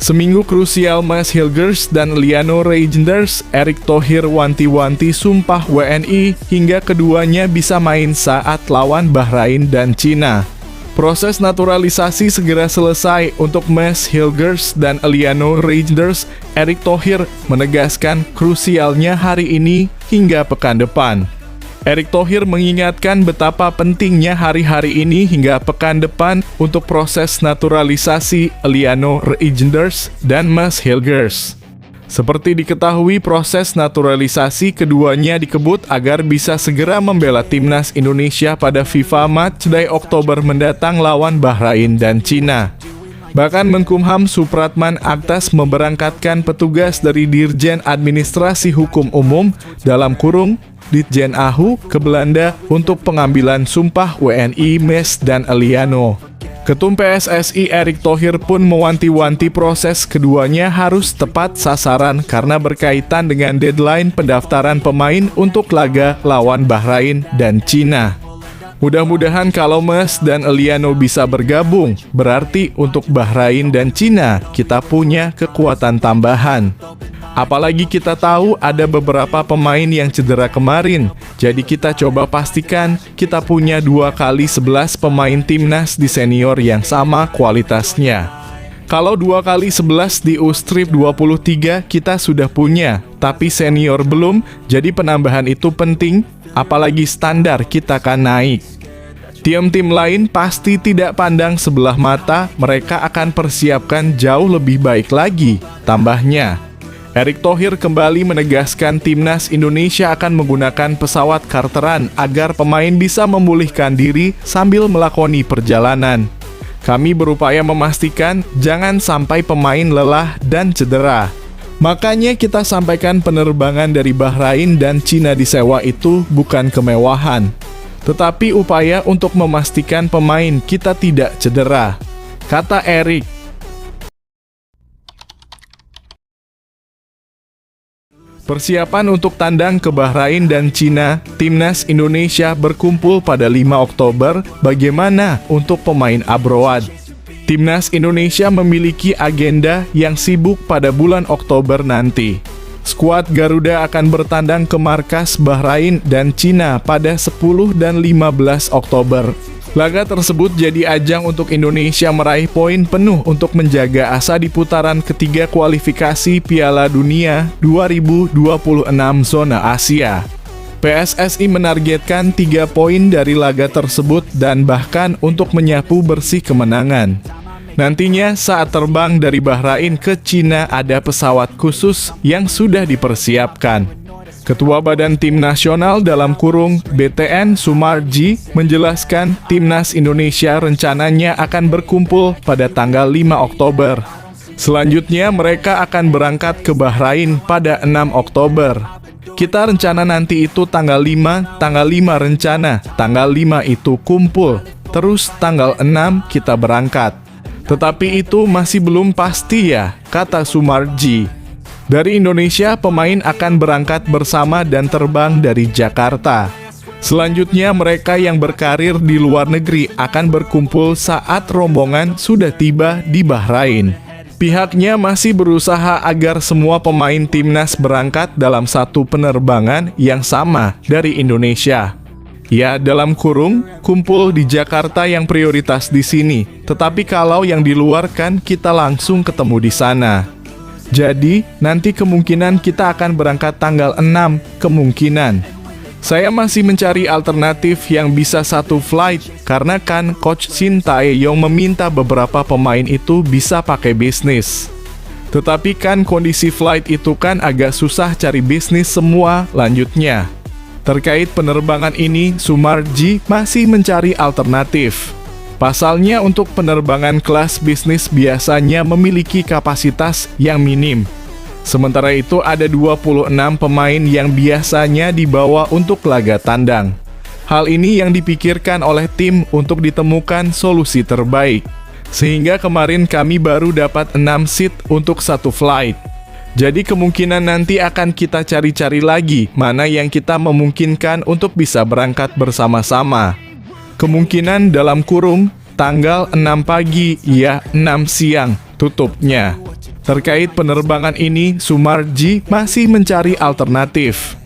Seminggu krusial Mads Hilgers dan Liano Reijnders, Erick Thohir wanti-wanti sumpah WNI hingga keduanya bisa main saat lawan Bahrain dan Cina. Proses naturalisasi segera selesai untuk Mads Hilgers dan Liano Reijnders. Erick Thohir menegaskan krusialnya hari ini hingga pekan depan. Erick Thohir mengingatkan betapa pentingnya hari-hari ini hingga pekan depan untuk proses naturalisasi Liano Reijnders dan Mads Hilgers. Seperti diketahui, proses naturalisasi keduanya dikebut agar bisa segera membela timnas Indonesia pada FIFA Matchday Oktober mendatang lawan Bahrain dan Cina. Bahkan Menkumham Supratman Aktas memberangkatkan petugas dari Dirjen Administrasi Hukum Umum (Ditjen AHU) ke Belanda untuk pengambilan sumpah WNI Mads dan Liano. Ketum PSSI Erick Thohir pun mewanti-wanti proses keduanya harus tepat sasaran karena berkaitan dengan deadline pendaftaran pemain untuk laga lawan Bahrain dan Cina. Mudah-mudahan kalau Mads dan Liano bisa bergabung, berarti untuk Bahrain dan Cina kita punya kekuatan tambahan. Apalagi kita tahu ada beberapa pemain yang cedera kemarin, jadi kita coba pastikan kita punya 2x11 pemain timnas di senior yang sama kualitasnya. Kalau 2x11 di U-Strip 23 kita sudah punya, tapi senior belum, jadi penambahan itu penting, apalagi standar kita kan naik. Tim-tim lain pasti tidak pandang sebelah mata, mereka akan persiapkan jauh lebih baik lagi, tambahnya. Erick Thohir kembali menegaskan timnas Indonesia akan menggunakan pesawat charteran agar pemain bisa memulihkan diri sambil melakoni perjalanan. Kami berupaya memastikan jangan sampai pemain lelah dan cedera. Makanya kita sampaikan penerbangan dari Bahrain dan Cina disewa itu bukan kemewahan, tetapi upaya untuk memastikan pemain kita tidak cedera, kata Erick. Persiapan untuk tandang ke Bahrain dan Cina, timnas Indonesia berkumpul pada 5 Oktober. Bagaimana untuk pemain Abroad? Timnas Indonesia memiliki agenda yang sibuk pada bulan Oktober nanti. Skuad Garuda akan bertandang ke markas Bahrain dan Cina pada 10 dan 15 Oktober. Laga tersebut jadi ajang untuk Indonesia meraih poin penuh untuk menjaga asa di putaran ketiga kualifikasi Piala Dunia 2026 zona Asia. PSSI menargetkan 3 poin dari laga tersebut dan bahkan untuk menyapu bersih kemenangan. Nantinya saat terbang dari Bahrain ke Cina ada pesawat khusus yang sudah dipersiapkan. Ketua Badan Tim Nasional (BTN) Sumarji menjelaskan timnas Indonesia rencananya akan berkumpul pada tanggal 5 Oktober. Selanjutnya mereka akan berangkat ke Bahrain pada 6 Oktober. Kita rencana nanti itu tanggal 5 rencana, tanggal 5 itu kumpul, terus tanggal 6 kita berangkat. Tetapi itu masih belum pasti ya, kata Sumarji. Dari Indonesia, pemain akan berangkat bersama dan terbang dari Jakarta. Selanjutnya, mereka yang berkarir di luar negeri akan berkumpul saat rombongan sudah tiba di Bahrain. Pihaknya masih berusaha agar semua pemain timnas berangkat dalam satu penerbangan yang sama dari Indonesia. Ya, dalam kurung, kumpul di Jakarta yang prioritas di sini. Tetapi kalau yang di luar kan kita langsung ketemu di sana. Jadi, nanti kemungkinan kita akan berangkat tanggal 6, kemungkinan. Saya masih mencari alternatif yang bisa satu flight, karena kan Coach Shin Tae-yong meminta beberapa pemain itu bisa pakai bisnis. Tetapi kan kondisi flight itu kan agak susah cari bisnis semua, lanjutnya. Terkait penerbangan ini, Sumarji masih mencari alternatif. Pasalnya untuk penerbangan kelas bisnis biasanya memiliki kapasitas yang minim. Sementara itu ada 26 pemain yang biasanya dibawa untuk laga tandang. Hal ini yang dipikirkan oleh tim untuk ditemukan solusi terbaik. Sehingga kemarin kami baru dapat 6 seat untuk satu flight. Jadi kemungkinan nanti akan kita cari-cari lagi mana yang kita memungkinkan untuk bisa berangkat bersama-sama. Kemungkinan dalam kurung tanggal 6 pagi, ya 6 siang tutupnya. Terkait penerbangan ini, Sumarji masih mencari alternatif.